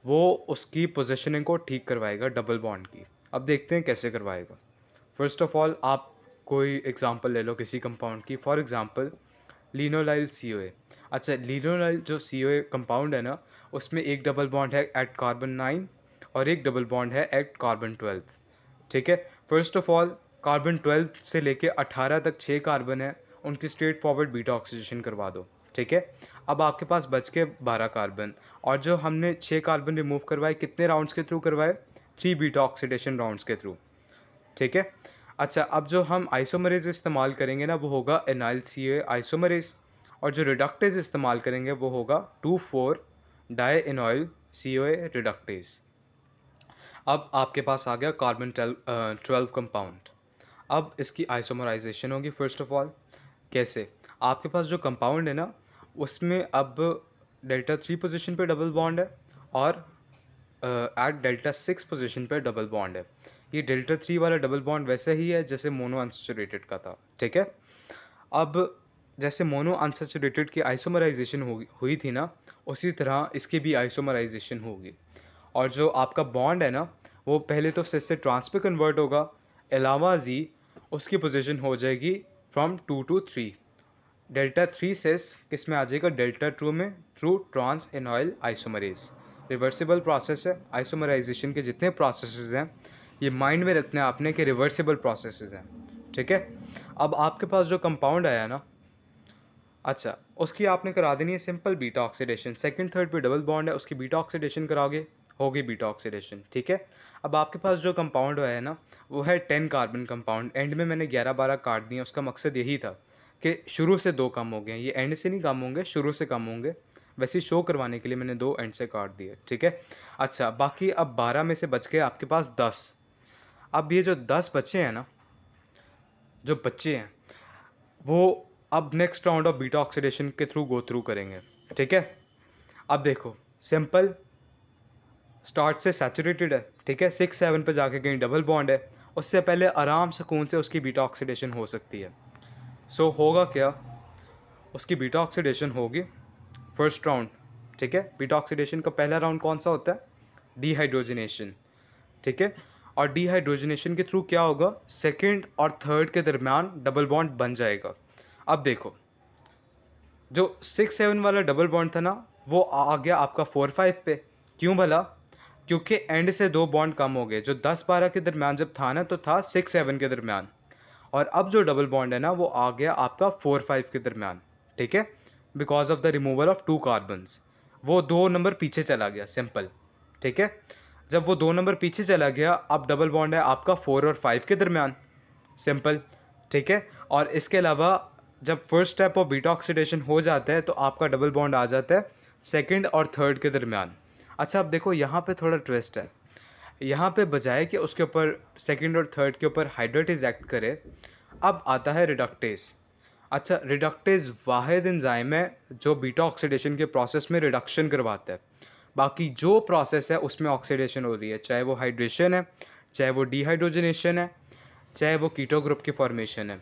वो उसकी पोजीशनिंग को ठीक करवाएगा डबल बॉन्ड की। अब देखते हैं कैसे करवाएगा। फर्स्ट ऑफ ऑल आप कोई एग्जांपल ले लो किसी कंपाउंड की, फॉर एग्जांपल लिनोलाइल CoA। अच्छा, लिनोलाइल जो CoA कंपाउंड है ना, उसमें एक डबल बॉन्ड है एट कार्बन 9 और एक डबल बॉन्ड है एट कार्बन 12, ठीक है। फर्स्ट ऑफ ऑल कार्बन 12 से लेके 18 तक 6 कार्बन है, उनकी स्ट्रेट फॉरवर्ड बीटा ऑक्सीडेशन करवा दो, ठीक है। अब आपके पास बच के 12 कार्बन, और जो हमने 6 कार्बन रिमूव करवाए कितने राउंड्स के थ्रू करवाए? 3 बीटा ऑक्सीडेशन राउंड्स के थ्रू, ठीक है। अच्छा, अब जो हम आइसोमरेज इस्तेमाल करेंगे ना, वो होगा एनाइल CoA आइसोमरेज, और जो रिडक्टेज इस्तेमाल करेंगे वो होगा 2,4 डाई एनॉइल CoA रिडक्टेज। अब आपके पास आ गया कार्बन 12 कंपाउंड। अब इसकी आइसोमराइजेशन होगी फर्स्ट ऑफ ऑल। कैसे? आपके पास जो कंपाउंड है ना, उसमें अब डेल्टा 3 पोजीशन पे डबल बॉन्ड है और एट डेल्टा 6 पोजीशन पे डबल बॉन्ड है। ये डेल्टा 3 वाला डबल बॉन्ड वैसे ही है जैसे मोनो अनसैचुरेटेड का था, ठीक है। अब जैसे मोनो अनसैचुरेटेड की आइसोमराइजेशन हुई थी ना, उसी तरह इसकी भी आइसोमराइजेशन होगी, और जो आपका बॉन्ड है ना, वो पहले तो सिस से ट्रांस पे कन्वर्ट होगा, अलावा जी उसकी पोजीशन हो जाएगी फ्रॉम 2 to 3। डेल्टा 3 सिस किस में आ जाएगा? डेल्टा 2 में, through trans enoyl isomerase. Reversible process है। आइसोमराइजेशन के जितने प्रोसेसेस हैं, ये माइंड में रखना है आपने कि रिवर्सिबल प्रोसेसेस हैं, ठीक है। अब आपके पास जो कंपाउंड आया ना, अच्छा, उसकी आपने करा देनी है simple beta oxidation. Second third पे डबल बॉन्ड है, उसकी बीटा ऑक्सीडेशन कराओगे, होगी बीटा ऑक्सीडेशन, ठीक है। अब आपके पास जो कंपाउंड है ना, वो है 10 कार्बन कंपाउंड। एंड में मैंने 11-12 काट दिए, उसका मकसद यही था कि शुरू से 2 कम हो गए, ये एंड से नहीं कम होंगे, शुरू से कम होंगे, वैसे शो करवाने के लिए मैंने 2 एंड से काट दिए, ठीक है। अच्छा, बाकी अब 12 में से बच गए आपके पास 10। अब ये जो 10 बच्चे हैं ना, जो बच्चे हैं, वो अब next round of beta oxidation के थ्रू गो थ्रू करेंगे, ठीक है। अब देखो, सिंपल स्टार्ट से सैचुरेटेड है, ठीक है, 6-7 पे जाके कहीं डबल बॉन्ड है, उससे पहले आराम सुकून से उसकी बीटा ऑक्सीडेशन हो सकती है। सो होगा क्या? उसकी बीटा ऑक्सीडेशन होगी फर्स्ट राउंड, ठीक है। बीटा ऑक्सीडेशन का पहला राउंड कौन सा होता है? डिहाइड्रोजनेशन, ठीक है। और डिहाइड्रोजनेशन के थ्रू क्या होगा, सेकंड और थर्ड के दरमियान डबल बॉन्ड बन जाएगा। अब देखो जो 6-7 वाला डबल बॉन्ड था ना, वो आ गया आपका 4-5 पे। क्यों भला? क्योंकि एंड से 2 बॉन्ड कम हो गए। जो 10-12 के दरमियान जब था ना, तो था 6-7 के दरमियान, और अब जो डबल बॉन्ड है ना वो आ गया आपका 4-5 के दरमियान, ठीक है, because of the removal of 2 carbons. वो 2 नंबर पीछे चला गया, सिंपल, ठीक है। जब वो 2 नंबर पीछे चला गया, अब डबल बॉन्ड है आपका 4 और 5 के दरमियान, सिंपल, ठीक है। और इसके अलावा जब first step of beta oxidation हो जाता है तो आपका डबल बॉन्ड आ जाता है सेकंड और थर्ड के दरमियान। अच्छा, अब देखो यहाँ पे थोड़ा ट्विस्ट है। यहाँ पे बजाय कि उसके ऊपर सेकंड और थर्ड के ऊपर हाइड्रेटेज एक्ट करे, अब आता है रिडक्टेज। अच्छा, रिडक्टेज वाहिद एंजाइम है जो बीटा ऑक्सीडेशन के प्रोसेस में रिडक्शन करवाता है। बाकी जो प्रोसेस है उसमें ऑक्सीडेशन हो रही है, चाहे वो हाइड्रेशन है, चाहे वो डिहाइड्रोजनेशन है, चाहे वो कीटो ग्रुप की फॉर्मेशन है,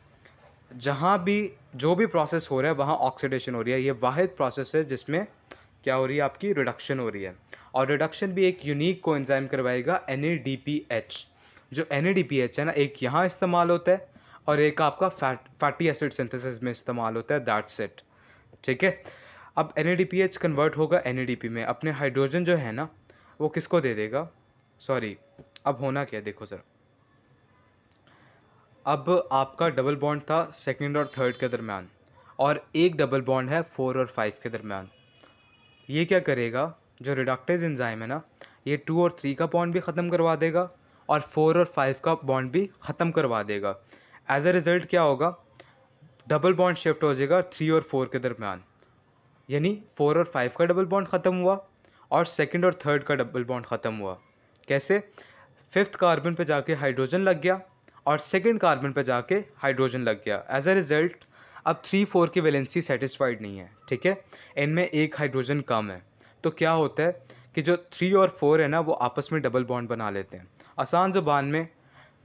जहाँ भी जो भी प्रोसेस हो रहा है वहाँ ऑक्सीडेशन हो रही है। ये वाहिद प्रोसेस है जिसमें क्या हो रही है, आपकी रिडक्शन हो रही है। और रिडक्शन भी एक यूनिक कोएंजाइम करवाएगा, NADPH। जो NADPH है ना, एक यहाँ इस्तेमाल होता है और एक आपका फैटी एसिड सिंथेसिस में इस्तेमाल होता है, दैट्स इट, ठीक है। अब NADPH कन्वर्ट होगा NADP में, अपने हाइड्रोजन जो है ना वो किसको दे देगा, सॉरी, अब होना क्या है देखो ज़रा। अब आपका डबल बॉन्ड था सेकंड और थर्ड के दरमियान, और एक डबल बॉन्ड है 4 और 5 के दरमियान। ये क्या करेगा, जो रिडक्टेज एंजाइम है ना, ये 2 और 3 का बॉन्ड भी ख़त्म करवा देगा और 4 और 5 का बॉन्ड भी ख़त्म करवा देगा। एज अ रिज़ल्ट क्या होगा, डबल बॉन्ड शिफ्ट हो जाएगा 3 और 4 के दरमियान, यानी 4 और 5 का डबल बॉन्ड ख़त्म हुआ और सेकंड और थर्ड का डबल बॉन्ड ख़त्म हुआ। कैसे? 5th कार्बन पे जाके हाइड्रोजन लग गया और सेकंड कार्बन पे जाके हाइड्रोजन लग गया। एज अ रिजल्ट अब 3-4 की वैलेंसी सेटिस्फाइड नहीं है, ठीक है, इनमें एक हाइड्रोजन कम है। तो क्या होता है कि जो 3 और 4 है ना वो आपस में डबल बॉन्ड बना लेते हैं। आसान ज़ुबान में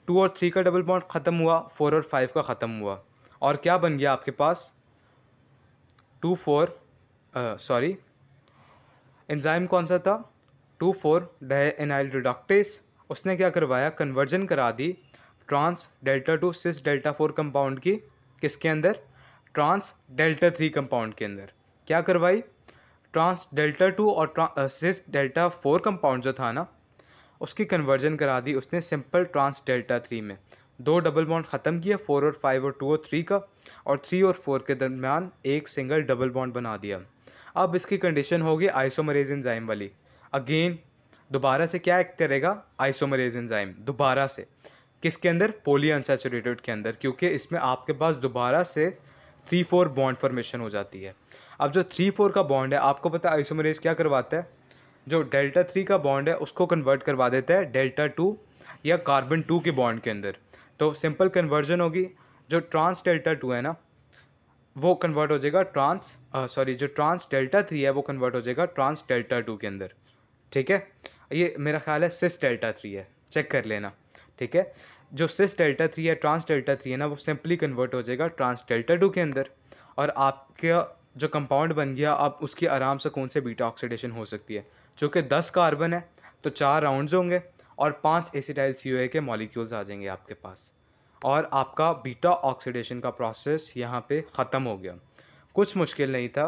2 और 3 का डबल बॉन्ड ख़त्म हुआ, 4 और 5 का ख़त्म हुआ, और क्या बन गया आपके पास 2-4, सॉरी, एंजाइम कौन सा था, 2,4 डायएनाइल रिडक्टेज। उसने क्या करवाया, कन्वर्जन करा दी trans delta 2 cis delta 4 compound की, किसके अंदर, ट्रांस डेल्टा 3 कंपाउंड के अंदर। क्या करवाई, ट्रांस डेल्टा 2 और सिस डेल्टा 4 कंपाउंड जो था ना उसकी कन्वर्जन करा दी उसने सिंपल ट्रांस डेल्टा 3 में। 2 डबल बॉन्ड ख़त्म किया, 4 और 5 और 2 और 3 का, और 3 और 4 के दरमियान एक सिंगल डबल बॉन्ड बना दिया। अब इसकी कंडीशन होगी आइसोमरेज एंजाइम वाली। अगेन दोबारा से क्या एक्ट करेगा, आइसोमरेज एंजाइम दोबारा से, किसके अंदर, पॉली अनसैचुरेटेड के अंदर, क्योंकि इसमें आपके पास दोबारा से 3-4 बॉन्ड फॉर्मेशन हो जाती है। अब जो 3-4 का बॉन्ड है, आपको पता है आइसोमरेज क्या करवाता है, जो डेल्टा 3 का बॉन्ड है उसको कन्वर्ट करवा देता है डेल्टा 2 या कार्बन 2 के बॉन्ड के अंदर। तो सिंपल कन्वर्जन होगी, जो ट्रांस डेल्टा 2 है ना वो कन्वर्ट हो जाएगा जो ट्रांस डेल्टा 3 है वो कन्वर्ट हो जाएगा ट्रांस डेल्टा 2 के अंदर, ठीक है। ये मेरा ख्याल है सिस डेल्टा 3 है, चेक कर लेना, ठीक है। जो सिस डेल्टा 3 है, ट्रांस डेल्टा 3 है ना, वो सिंपली कन्वर्ट हो जाएगा ट्रांस डेल्टा 2 के अंदर, और आपका जो कंपाउंड बन गया अब उसकी आराम से कौन से बीटा ऑक्सीडेशन हो सकती है। चूँकि 10 कार्बन है तो 4 राउंड्स होंगे और 5 एसिटाइल CoA के मॉलिक्यूल्स आ जाएंगे आपके पास, और आपका बीटा ऑक्सीडेशन का प्रोसेस यहाँ पे ख़त्म हो गया। कुछ मुश्किल नहीं था,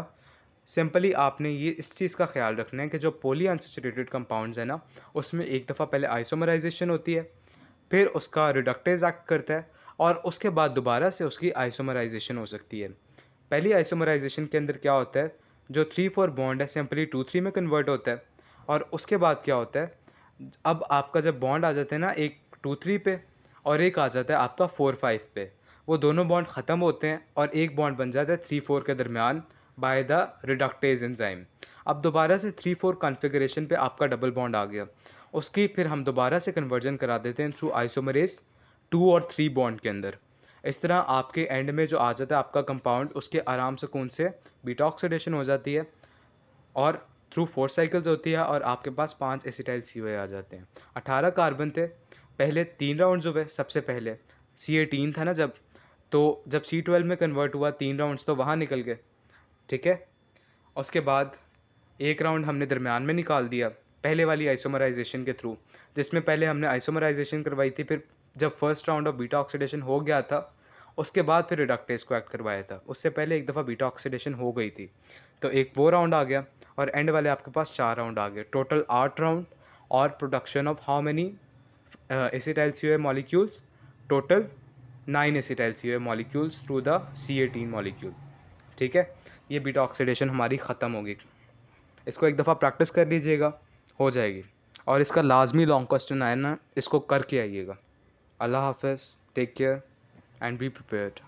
सिंपली आपने ये इस चीज़ का ख्याल रखना है कि जो पॉली अनसैचुरेटेड कंपाउंड्स है ना उसमें एक दफ़ा पहले आइसोमराइजेशन होती है, फिर उसका रिडक्टेज एक्ट करता है, और उसके बाद दोबारा से उसकी आइसोमराइजेशन हो सकती है। पहली आइसोमराइजेशन के अंदर क्या होता है, जो 3-4 बॉन्ड है सिंपली 2-3 में कन्वर्ट होता है, और उसके बाद क्या होता है, अब आपका जब बॉन्ड आ जाता है ना एक 2-3 पे और एक आ जाता है आपका 4-5 पे, वो दोनों बॉन्ड ख़त्म होते हैं और एक बॉन्ड बन जाता है 3-4 के दरमियान बाय द रिडक्टेज एंजाइम। अब दोबारा से 3-4 कॉन्फ़िगरेशन पे आपका डबल बॉन्ड आ गया, उसकी फिर हम दोबारा से कन्वर्जन करा देते हैं थ्रू आइसोमरेज 2 और 3 बॉन्ड के अंदर। इस तरह आपके एंड में जो आ जाता है आपका कंपाउंड, उसके आराम से कौन से बीटा ऑक्सीडेशन हो जाती है और थ्रू 4 साइकिल्स होती है, और आपके पास 5 एसिटाइल CoA आ जाते हैं। 18 कार्बन थे, पहले 3 राउंड्स हुए, सबसे पहले C18 था ना जब, तो जब C12 में कन्वर्ट हुआ 3 राउंड्स तो वहाँ निकल गए, ठीक है। उसके बाद एक राउंड हमने दरमियान में निकाल दिया, पहले वाली आइसोमराइजेशन के थ्रू, जिसमें पहले हमने आइसोमराइजेशन करवाई थी, फिर जब first round of beta oxidation हो गया था उसके बाद फिर रिडक्टेज को एक्ट करवाया था। उससे पहले एक दफ़ा बीटा ऑक्सीडेशन हो गई थी, तो एक वो राउंड आ गया और एंड वाले आपके पास 4 राउंड आ गए, टोटल 8 राउंड। और production of how many acetyl CoA molecules, total 9 acetyl CoA molecules through the C18 molecule. ठीक है, ये बीटा ऑक्सीडेशन हमारी ख़त्म होगी। इसको एक दफ़ा प्रैक्टिस कर लीजिएगा, हो जाएगी। और इसका लाजमी लॉन्ग क्वेश्चन आए ना, इसको करके आइएगा। अल्लाह हाफ़िज़, take care and be prepared.